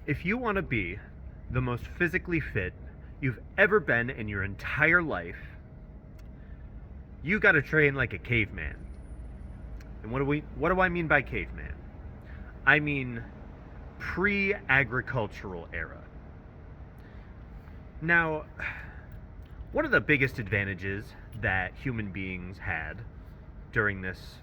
If you want to be the most physically fit you've ever been in your entire life, you got to train like a caveman. And what do I mean by caveman? I mean pre-agricultural era. Now, one of the biggest advantages that human beings had during this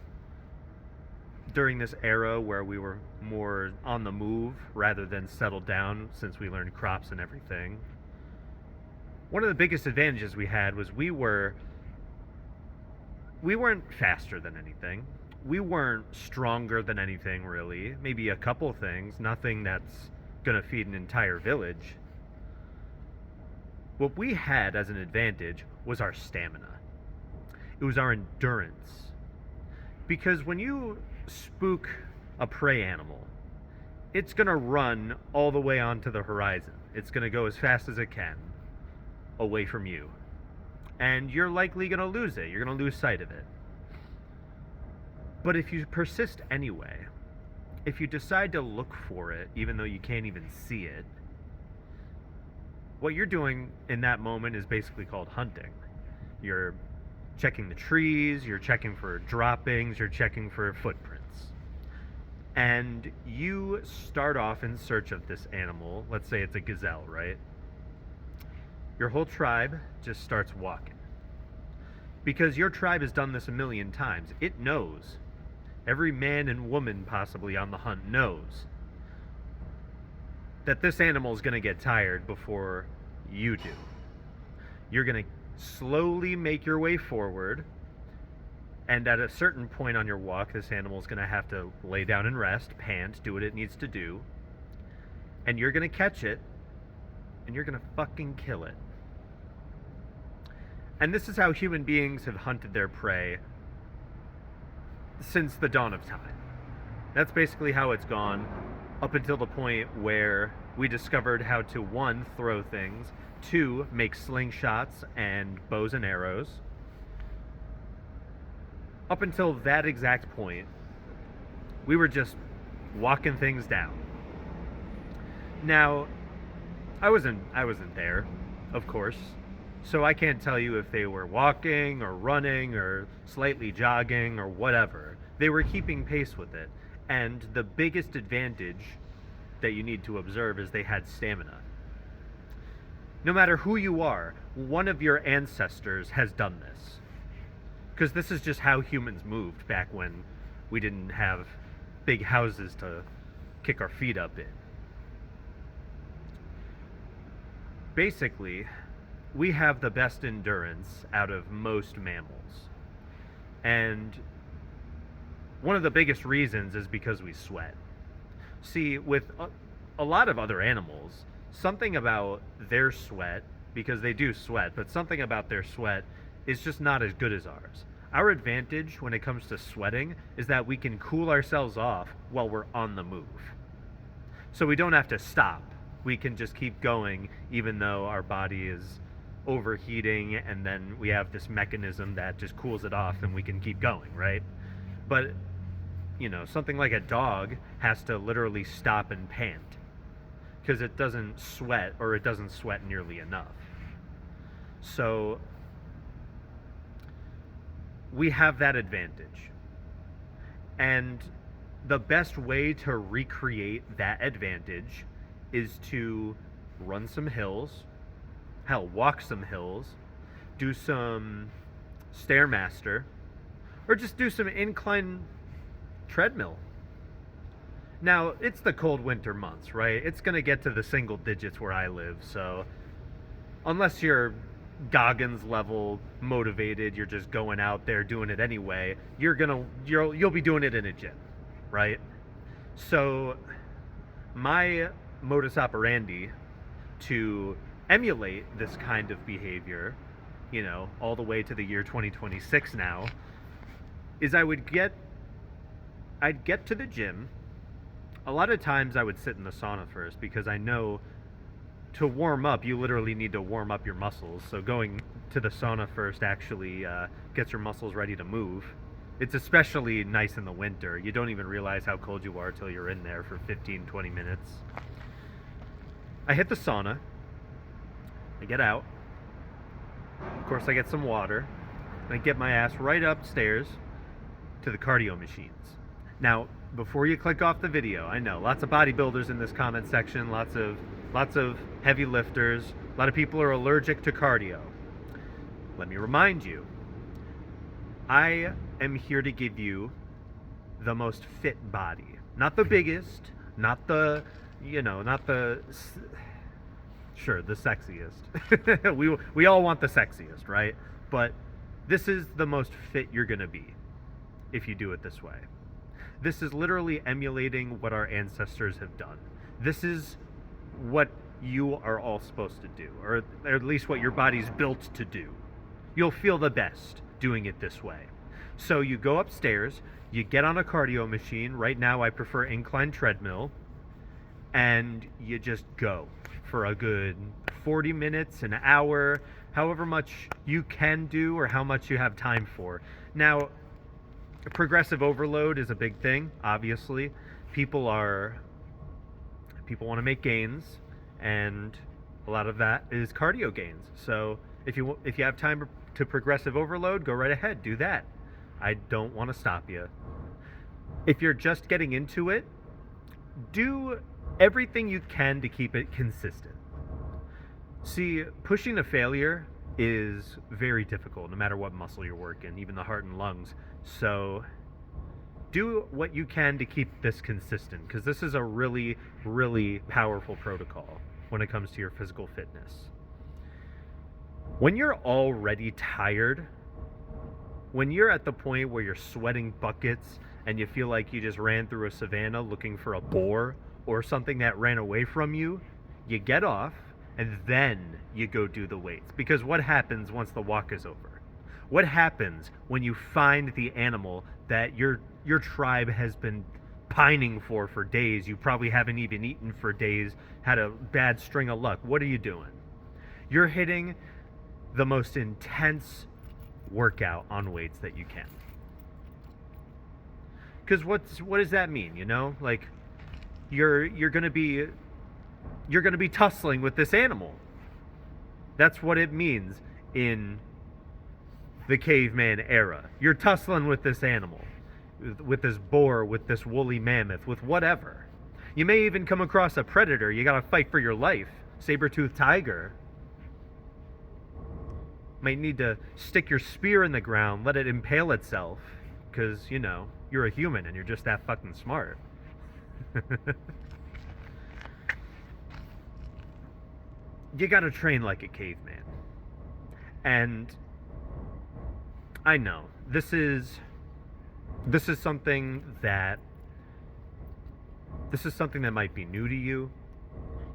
era where we were more on the move rather than settled down since we learned crops and everything. One of the biggest advantages we had was we weren't faster than anything. We weren't stronger than anything really. Maybe a couple things, nothing that's going to feed an entire village. What we had as an advantage was our stamina. It was our endurance. Because when you spook a prey animal, it's going to run all the way onto the horizon. It's going to go as fast as it can away from you. And you're likely going to lose it. You're going to lose sight of it. But if you persist anyway, if you decide to look for it, even though you can't even see it, what you're doing in that moment is basically called hunting. You're checking the trees, you're checking for droppings, you're checking for footprints. And you start off in search of this animal. Let's say it's a gazelle, right? Your whole tribe just starts walking. Because your tribe has done this a million times. It knows. Every man and woman possibly on the hunt knows that this animal is going to get tired before you do. You're going to slowly make your way forward, and at a certain point on your walk, this animal is going to have to lay down and rest, pant, do what it needs to do, and you're going to catch it, and you're going to fucking kill it. And this is how human beings have hunted their prey since the dawn of time. That's basically how it's gone up until the point where we discovered how to, one, throw things, two, make slingshots and bows and arrows. Up until that exact point, we were just walking things down. Now, I wasn't there, of course, so I can't tell you if they were walking or running or slightly jogging or whatever. They were keeping pace with it, and the biggest advantage that you need to observe is they had stamina. No matter who you are, one of your ancestors has done this. Because this is just how humans moved back when we didn't have big houses to kick our feet up in. Basically, we have the best endurance out of most mammals. And one of the biggest reasons is because we sweat. See, with a lot of other animals, something about their sweat, because they do sweat, but something about their sweat is just not as good as ours. Our advantage when it comes to sweating is that we can cool ourselves off while we're on the move. So we don't have to stop. We can just keep going even though our body is overheating, and then we have this mechanism that just cools it off and we can keep going, right? But, you know, something like a dog has to literally stop and pant because it doesn't sweat, or it doesn't sweat nearly enough. So we have that advantage. And the best way to recreate that advantage is to run some hills, hell, walk some hills, do some Stairmaster, or just do some incline treadmill. Now, it's the cold winter months, right? It's going to get to the single digits where I live, so unless you're Goggins level motivated, you're just going out there doing it anyway, you'll be doing it in a gym, right? So my modus operandi to emulate this kind of behavior, you know, all the way to the year 2026 now, is I'd get to the gym. A lot of times I would sit in the sauna first because I know to warm up, you literally need to warm up your muscles. So going to the sauna first actually gets your muscles ready to move. It's especially nice in the winter. You don't even realize how cold you are till you're in there for 15, 20 minutes. I hit the sauna. I get out. Of course, I get some water. And I get my ass right upstairs to the cardio machines. Now, before you click off the video, I know lots of bodybuilders in this comment section, lots of heavy lifters, a lot of people are allergic to cardio. Let me remind you, I am here to give you the most fit body. Not the biggest, not the, not the, sure, the sexiest. we all want the sexiest, right? But this is the most fit you're going to be if you do it this way. This is literally emulating what our ancestors have done. This is what you are all supposed to do, or at least what your body's built to do. You'll feel the best doing it this way. So you go upstairs, you get on a cardio machine. Right now I prefer incline treadmill, and you just go for a good 40 minutes, an hour, however much you can do or how much you have time for. Now, progressive overload is a big thing, obviously. People want to make gains, and a lot of that is cardio gains. So if you have time to progressive overload, go right ahead, do that. I don't want to stop you. If you're just getting into it, do everything you can to keep it consistent. See, pushing to failure is very difficult no matter what muscle you're working, even the heart and lungs. So do what you can to keep this consistent, because this is a really, really powerful protocol when it comes to your physical fitness. When you're already tired, when you're at the point where you're sweating buckets and you feel like you just ran through a savanna looking for a boar or something that ran away from you, you get off and then you go do the weights. Because what happens once the walk is over? What happens when you find the animal that your tribe has been pining for days? You probably haven't even eaten for days, had a bad string of luck. What are you doing? You're hitting the most intense workout on weights that you can. Because what does that mean? Like you're gonna be tussling with this animal. That's what it means in the caveman era. You're tussling with this animal, with this boar, with this woolly mammoth, with whatever. You may even come across a predator. You gotta fight for your life. Saber-toothed tiger. Might need to stick your spear in the ground, let it impale itself, because, you're a human and you're just that fucking smart. You gotta train like a caveman. And I know, this is something that might be new to you.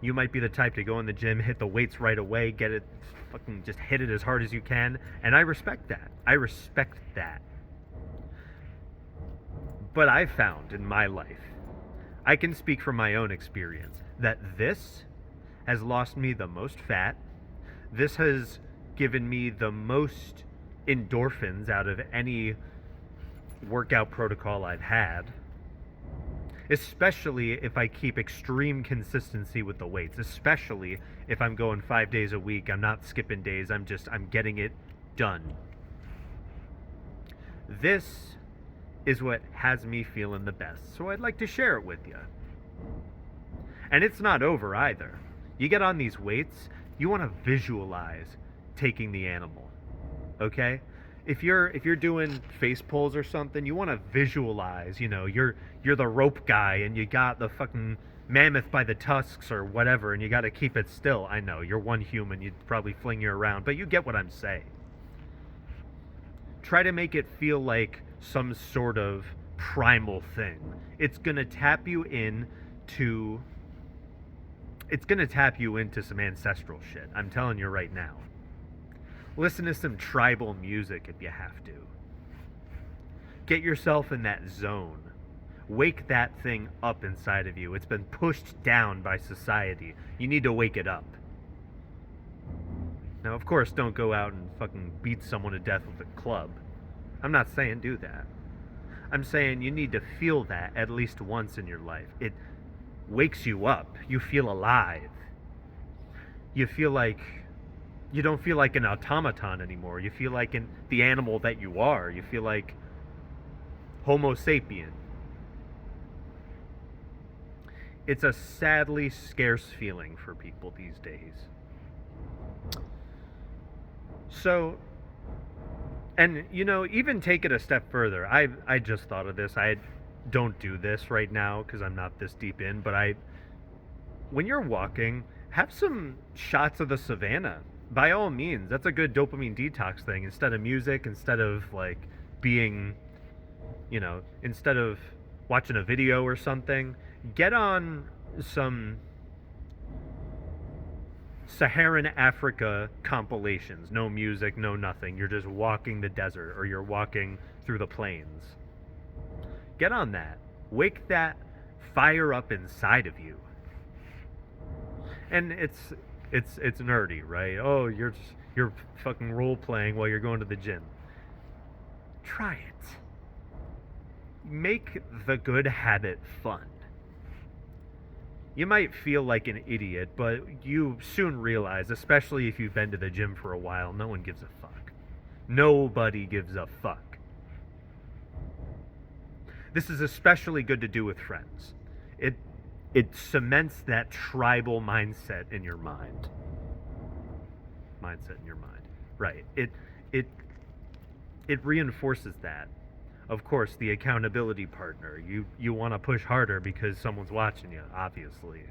You might be the type to go in the gym, hit the weights right away, get it, fucking just hit it as hard as you can. And I respect that. But I've found in my life, I can speak from my own experience, that this has lost me the most fat. This has given me the most endorphins out of any workout protocol I've had. Especially if I keep extreme consistency with the weights, especially if I'm going 5 days a week. I'm not skipping days, I'm getting it done. This is what has me feeling the best, so I'd like to share it with you. And it's not over either. You get on these weights, you want to visualize taking the animal, okay? If you're doing face pulls or something, you want to visualize, you're the rope guy and you got the fucking mammoth by the tusks or whatever, and you got to keep it still. I know, you're one human, you'd probably fling you around, but you get what I'm saying. Try to make it feel like some sort of primal thing. It's gonna tap you into some ancestral shit. I'm telling you right now. Listen to some tribal music if you have to. Get yourself in that zone. Wake that thing up inside of you. It's been pushed down by society. You need to wake it up. Now, of course, don't go out and fucking beat someone to death with a club. I'm not saying do that. I'm saying you need to feel that at least once in your life. It wakes you up. You feel alive. you feel like you don't feel like an automaton anymore. You feel like the animal that you are. You feel like Homo sapien. It's a sadly scarce feeling for people these days. So, and even take it a step further. I just thought of this. I don't do this right now because I'm not this deep in, but when you're walking, have some shots of the savannah. By all means, that's a good dopamine detox thing. Instead of music, instead of like being, instead of watching a video or something, get on some Saharan Africa compilations. No music, no nothing. You're just walking the desert or you're walking through the plains. Get on that. Wake that fire up inside of you. And it's nerdy, right? Oh, you're fucking role playing while you're going to the gym. Try it. Make the good habit fun. You might feel like an idiot, but you soon realize, especially if you've been to the gym for a while, no one gives a fuck. Nobody gives a fuck. This is especially good to do with friends. It cements that tribal mindset in your mind. Right. It reinforces that. Of course, the accountability partner. You want to push harder because someone's watching you, obviously.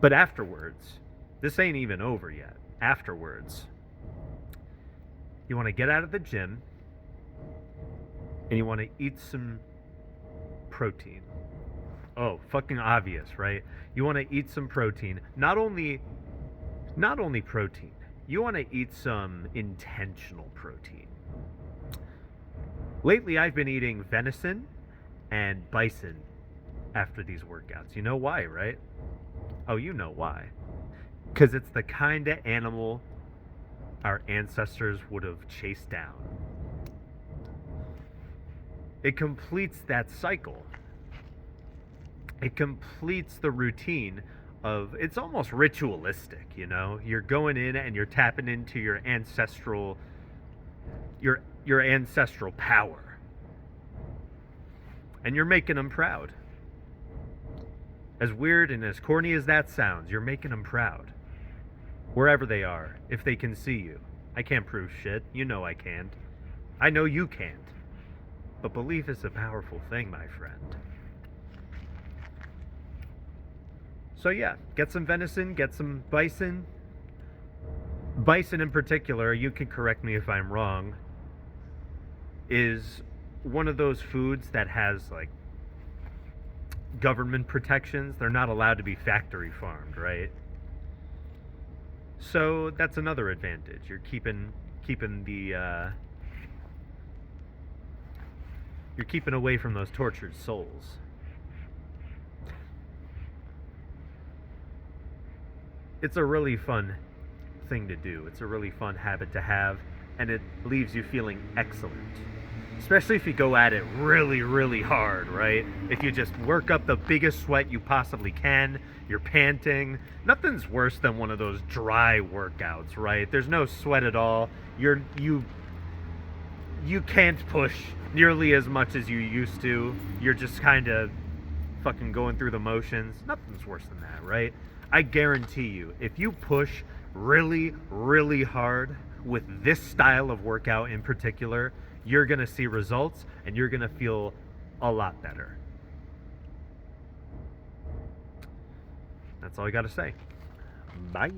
But afterwards, this ain't even over yet. Afterwards, you want to get out of the gym and you want to eat some protein. Oh, fucking obvious, right? You want to eat some protein. Not only protein. You want to eat some intentional protein. Lately, I've been eating venison and bison after these workouts. You know why, right? Oh, you know why. Because it's the kind of animal our ancestors would have chased down. It completes that cycle. It completes the routine of, it's almost ritualistic, You're going in and you're tapping into your ancestral power. And you're making them proud. As weird and as corny as that sounds, you're making them proud. Wherever they are, if they can see you. I can't prove shit. You know I can't. I know you can't. But belief is a powerful thing, my friend. So yeah, get some venison, get some bison. Bison in particular, you can correct me if I'm wrong, is one of those foods that has like government protections. They're not allowed to be factory farmed, right? So that's another advantage. You're keeping away from those tortured souls. It's a really fun thing to do. It's a really fun habit to have, and it leaves you feeling excellent. Especially if you go at it really, really hard, right? If you just work up the biggest sweat you possibly can, you're panting. Nothing's worse than one of those dry workouts, right? There's no sweat at all. You can't push nearly as much as you used to. You're just kind of fucking going through the motions. Nothing's worse than that, right? I guarantee you, if you push really, really hard with this style of workout in particular, you're going to see results and you're going to feel a lot better. That's all I got to say. Bye.